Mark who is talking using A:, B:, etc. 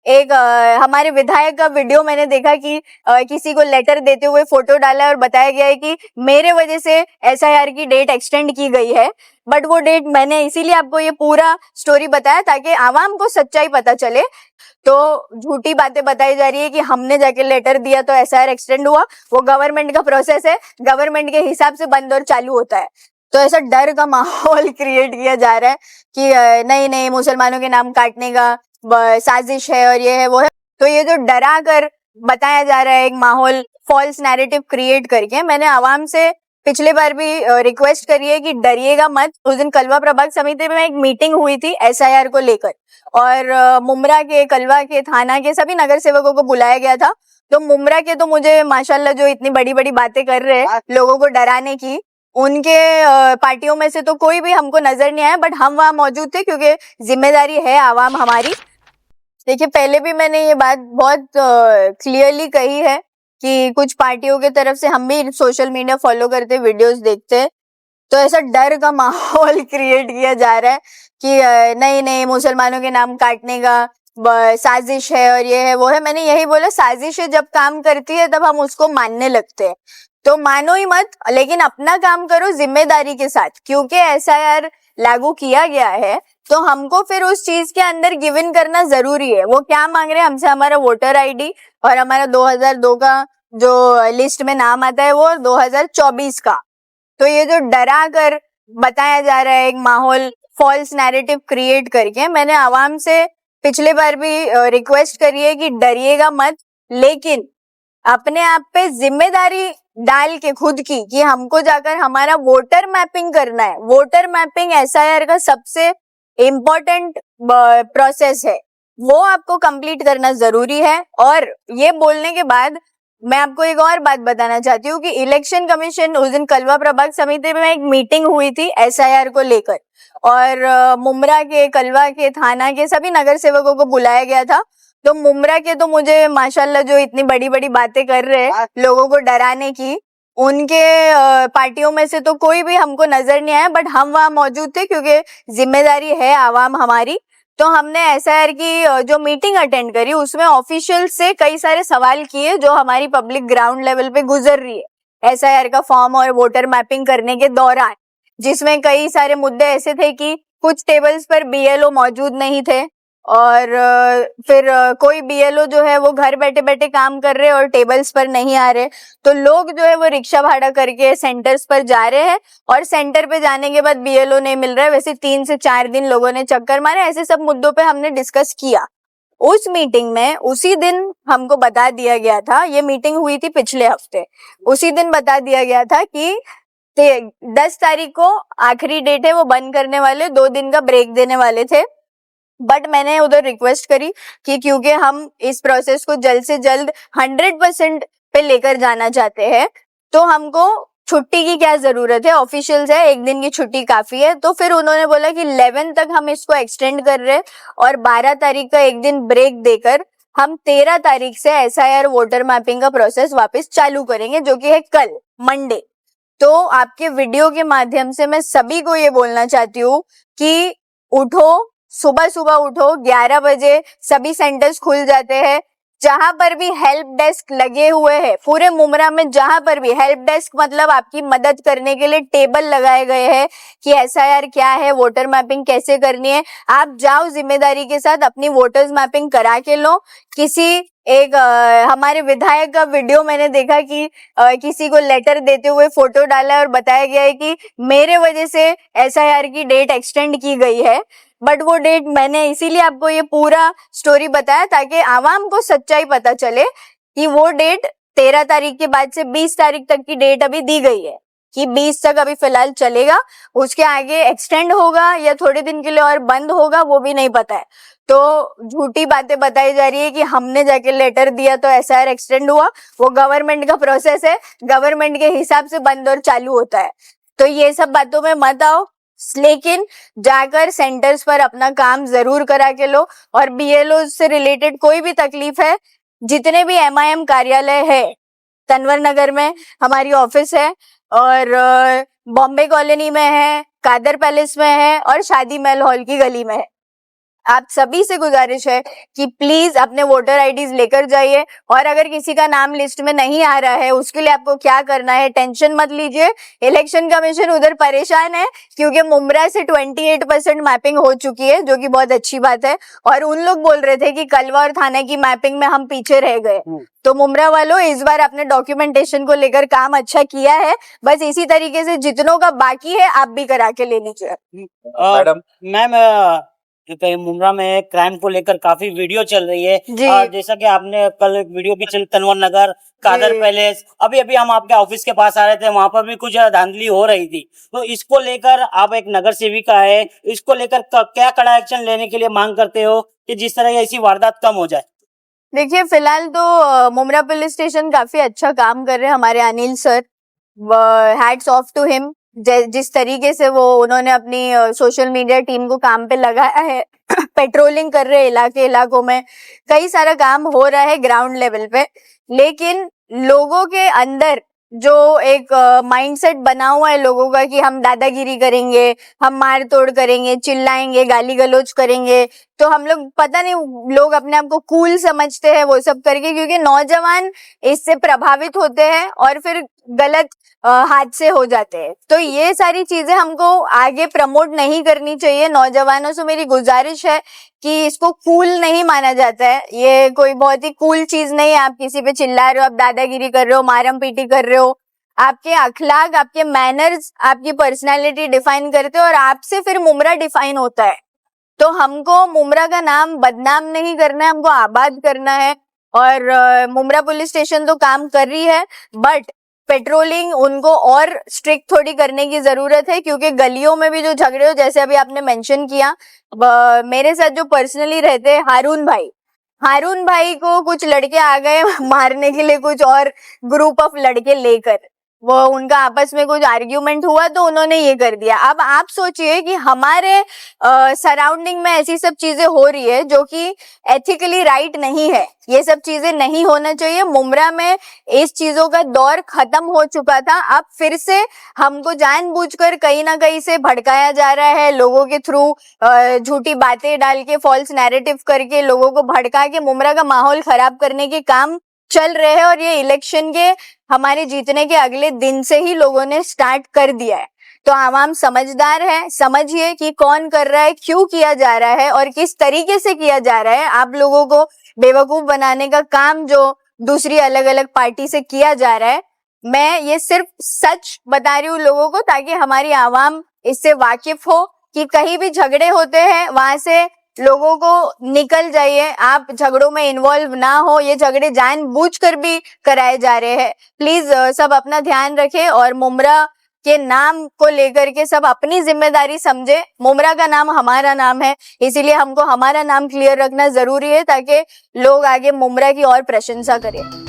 A: एक हमारे विधायक का वीडियो मैंने देखा कि किसी को लेटर देते हुए फोटो डाला है और बताया गया है कि मेरे वजह से एसआईआर की डेट एक्सटेंड की गई है। बट वो डेट मैंने इसीलिए आपको ये पूरा स्टोरी बताया ताकि आवाम को सच्चाई पता चले। तो झूठी बातें बताई जा रही है कि हमने जाके लेटर दिया तो एसआईआर एक्सटेंड हुआ। वो गवर्नमेंट का प्रोसेस है, गवर्नमेंट के हिसाब से बंद और चालू होता है। तो ऐसा डर का माहौल क्रिएट किया जा रहा है कि नहीं नहीं मुसलमानों के नाम काटने का साजिश है और ये है वो है। तो ये जो डरा कर बताया जा रहा है एक माहौल फॉल्स नैरेटिव क्रिएट करके, मैंने आवाम से पिछले बार भी रिक्वेस्ट करी है कि डरिएगा मत। उस दिन कलवा प्रभाग समिति में एक मीटिंग हुई थी एसआईआर को लेकर और मुमरा के, कलवा के, थाना के सभी नगर सेवकों को बुलाया गया था। तो मुमरा के तो मुझे माशाल्लाह जो इतनी बड़ी बड़ी बातें कर रहे हैं लोगों को डराने की, उनके पार्टियों में से तो कोई भी हमको नजर नहीं आया। बट हम वहां मौजूद थे क्योंकि जिम्मेदारी है आवाम हमारी। देखिए पहले भी मैंने ये बात बहुत क्लियरली कही है कि कुछ पार्टियों की तरफ से हम भी सोशल मीडिया फॉलो करते, वीडियोस देखते, तो ऐसा डर का माहौल क्रिएट किया जा रहा है कि नहीं नहीं मुसलमानों के नाम काटने का साजिश है और ये है वो है। मैंने यही बोला, साजिशें जब काम करती है तब हम उसको मानने लगते हैं। तो मानो ही मत, लेकिन अपना काम करो जिम्मेदारी के साथ, क्योंकि एसआईआर लागू किया गया है तो हमको फिर उस चीज के अंदर गिव इन करना जरूरी है। वो क्या मांग रहे हैं हमसे? हमारा वोटर आईडी और हमारा 2002 का जो लिस्ट में नाम आता है वो 2024 का। तो ये जो डरा कर बताया जा रहा है एक माहौल फॉल्स नैरेटिव क्रिएट करके, मैंने आवाम से पिछले बार भी रिक्वेस्ट करी है कि डरिएगा मत, लेकिन अपने आप पे जिम्मेदारी डाल के खुद की कि हमको जाकर हमारा वोटर मैपिंग करना है। वोटर मैपिंग एसआईआर का सबसे इम्पोर्टेंट प्रोसेस है, वो आपको कंप्लीट करना जरूरी है। और ये बोलने के बाद मैं आपको एक और बात बताना चाहती हूँ कि इलेक्शन कमीशन, उस दिन कलवा प्रभाग समिति में एक मीटिंग हुई थी एसआईआर को लेकर और मुमरा के, कलवा के, थाना के सभी नगर सेवकों को बुलाया गया था। तो मुमरा के तो मुझे माशाल्लाह जो इतनी बड़ी बड़ी बातें कर रहे हैं लोगों को डराने की, उनके पार्टियों में से तो कोई भी हमको नजर नहीं आया। बट हम वहां मौजूद थे क्योंकि जिम्मेदारी है आवाम हमारी। तो हमने एसआईआर की जो मीटिंग अटेंड करी उसमें ऑफिशियल से कई सारे सवाल किए जो हमारी पब्लिक ग्राउंड लेवल पे गुजर रही है एसआईआर का फॉर्म और वोटर मैपिंग करने के दौरान, जिसमें कई सारे मुद्दे ऐसे थे कि कुछ टेबल्स पर बीएलओ मौजूद नहीं थे और फिर कोई बीएलओ जो है वो घर बैठे बैठे काम कर रहे और टेबल्स पर नहीं आ रहे। तो लोग जो है वो रिक्शा भाड़ा करके सेंटर्स पर जा रहे हैं और सेंटर पे जाने के बाद बीएलओ नहीं मिल रहा है। वैसे 3 से 4 दिन लोगों ने चक्कर मारे। ऐसे सब मुद्दों पे हमने डिस्कस किया। उस मीटिंग में उसी दिन हमको बता दिया गया था, ये मीटिंग हुई थी पिछले हफ्ते, उसी दिन बता दिया गया था कि 10 तारीख को आखिरी डेट है, वो बंद करने वाले, 2 दिन का ब्रेक देने वाले थे। बट मैंने उधर रिक्वेस्ट करी कि क्योंकि हम इस प्रोसेस को जल्द से जल्द 100% पे लेकर जाना चाहते हैं तो हमको छुट्टी की क्या जरूरत है, ऑफिशियल्स है, 1 दिन की छुट्टी काफी है। तो फिर उन्होंने बोला कि 11 तक हम इसको एक्सटेंड कर रहे हैं और 12 तारीख का 1 दिन ब्रेक देकर हम 13 तारीख से एसआईआर वोटर मैपिंग का प्रोसेस वापस चालू करेंगे, जो कि है कल मंडे। तो आपके वीडियो के माध्यम से मैं सभी को ये बोलना चाहती हूँ कि उठो, सुबह सुबह उठो, 11 बजे सभी सेंटर्स खुल जाते हैं। जहां पर भी हेल्प डेस्क लगे हुए हैं पूरे मुमरा में, जहां पर भी हेल्प डेस्क मतलब आपकी मदद करने के लिए टेबल लगाए गए हैं कि एसआईआर क्या है, वोटर मैपिंग कैसे करनी है, आप जाओ जिम्मेदारी के साथ अपनी वोटर्स मैपिंग करा के लो। किसी एक हमारे विधायक का वीडियो मैंने देखा कि किसी को लेटर देते हुए फोटो डाला है और बताया गया है कि मेरे वजह से एसआईआर की डेट एक्सटेंड की गई है। बट वो डेट मैंने इसीलिए आपको ये पूरा स्टोरी बताया ताकि आवाम को सच्चाई पता चले कि वो डेट 13 तारीख के बाद से 20 तारीख तक की डेट अभी दी गई है कि 20 तक अभी फिलहाल चलेगा, उसके आगे एक्सटेंड होगा या थोड़े दिन के लिए और बंद होगा वो भी नहीं पता है। तो झूठी बातें बताई जा रही है कि हमने जाके लेटर दिया तो एसआईआर एक्सटेंड हुआ। वो गवर्नमेंट का प्रोसेस है, गवर्नमेंट के हिसाब से बंद और चालू होता है। तो ये सब बातों में मत आओ, लेकिन जाकर सेंटर्स पर अपना काम जरूर करा के लो। और बीएलओ से रिलेटेड कोई भी तकलीफ है, जितने भी एमआईएम कार्यालय है, तनवर नगर में हमारी ऑफिस है और बॉम्बे कॉलोनी में है, कादर पैलेस में है और शादी महल हॉल की गली में है। आप सभी से गुजारिश है कि प्लीज अपने वोटर आईडीज लेकर जाइए, और अगर किसी का नाम लिस्ट में नहीं आ रहा है उसके लिए आपको क्या करना है, टेंशन मत लीजिए। इलेक्शन कमीशन उधर परेशान है क्योंकि मुमरा से 28% मैपिंग हो चुकी है, जो कि बहुत अच्छी बात है। और उन लोग बोल रहे थे कि कलवा और थाने की मैपिंग में हम पीछे रह गए। तो मुमरा वालों, इस बार अपने डॉक्यूमेंटेशन को लेकर काम अच्छा किया है, बस इसी तरीके से जितनों का बाकी है आप भी करा के ले लीजिए।
B: मैडम मैम, मुमरा में क्राइम को लेकर काफी वीडियो चल रही है और जैसा कि आपने कल वीडियो भी चल, तनवर नगर, कादर पैलेस, अभी अभी हम आपके ऑफिस के पास आ रहे थे, वहाँ पर भी कुछ धांधली हो रही थी। तो इसको लेकर आप एक नगर सेविका है, इसको लेकर क्या कड़ा एक्शन लेने के लिए मांग करते हो कि जिस तरह ऐसी वारदात कम हो जाए?
A: देखिए, फिलहाल तो मुमरा पुलिस स्टेशन काफी अच्छा काम कर रहे हैं हमारे Anil sir, hats off to him. जिस तरीके से वो उन्होंने अपनी सोशल मीडिया टीम को काम पे लगाया है, पेट्रोलिंग कर रहे इलाकों में, कई सारा काम हो रहा है ग्राउंड लेवल पे। लेकिन लोगों के अंदर जो एक माइंडसेट बना हुआ है लोगों का कि हम दादागिरी करेंगे, हम मार तोड़ करेंगे, चिल्लाएंगे, गाली गलौज करेंगे, तो हम लोग पता नहीं लोग अपने आप को कूल समझते हैं वो सब करके, क्योंकि नौजवान इससे प्रभावित होते हैं और फिर गलत हादसे हो जाते हैं। तो ये सारी चीजें हमको आगे प्रमोट नहीं करनी चाहिए। नौजवानों से मेरी गुजारिश है कि इसको कूल नहीं माना जाता है, ये कोई बहुत ही कूल चीज नहीं है। आप किसी पे चिल्ला रहे हो, आप दादागिरी कर रहे हो, मारम पीटी कर रहे हो, आपके अखलाक, आपके मैनर्स, आपकी पर्सनालिटी डिफाइन करते हो और आपसे फिर मुमरा डिफाइन होता है। तो हमको मुमरा का नाम बदनाम नहीं करना है, हमको आबाद करना है। और मुमरा पुलिस स्टेशन तो काम कर रही है, बट पेट्रोलिंग उनको और स्ट्रिक्ट थोड़ी करने की जरूरत है, क्योंकि गलियों में भी जो झगड़े हो, जैसे अभी आपने मेंशन किया, मेरे साथ जो पर्सनली रहते हैं हारून भाई को कुछ लड़के आ गए मारने के लिए, कुछ और ग्रुप ऑफ लड़के लेकर, वो उनका आपस में कुछ आर्ग्यूमेंट हुआ तो उन्होंने ये कर दिया। अब आप सोचिए कि हमारे सराउंडिंग में ऐसी सब चीजें हो रही है जो कि एथिकली राइट नहीं है, ये सब चीजें नहीं होना चाहिए। मुमरा में इस चीजों का दौर खत्म हो चुका था, अब फिर से हमको जानबूझकर कहीं ना कहीं से भड़काया जा रहा है, लोगों के थ्रू झूठी बातें डाल के, फॉल्स नैरेटिव करके, लोगों को भड़का के मुमरा का माहौल खराब करने के काम चल रहे हैं। और ये इलेक्शन के हमारे जीतने के अगले दिन से ही लोगों ने स्टार्ट कर दिया है। तो आवाम समझदार है, समझिए कि कौन कर रहा है, क्यों किया जा रहा है और किस तरीके से किया जा रहा है। आप लोगों को बेवकूफ बनाने का काम जो दूसरी अलग अलग पार्टी से किया जा रहा है, मैं ये सिर्फ सच बता रही हूँ लोगों को, ताकि हमारी आवाम इससे वाकिफ हो कि कहीं भी झगड़े होते हैं वहां से लोगों को निकल जाइए, आप झगड़ों में इन्वॉल्व ना हो। ये झगड़े जानबूझकर भी कराए जा रहे हैं। प्लीज सब अपना ध्यान रखें और मुमरा के नाम को लेकर के सब अपनी जिम्मेदारी समझे। मुमरा का नाम हमारा नाम है, इसीलिए हमको हमारा नाम क्लियर रखना जरूरी है ताकि लोग आगे मुमरा की और प्रशंसा करें।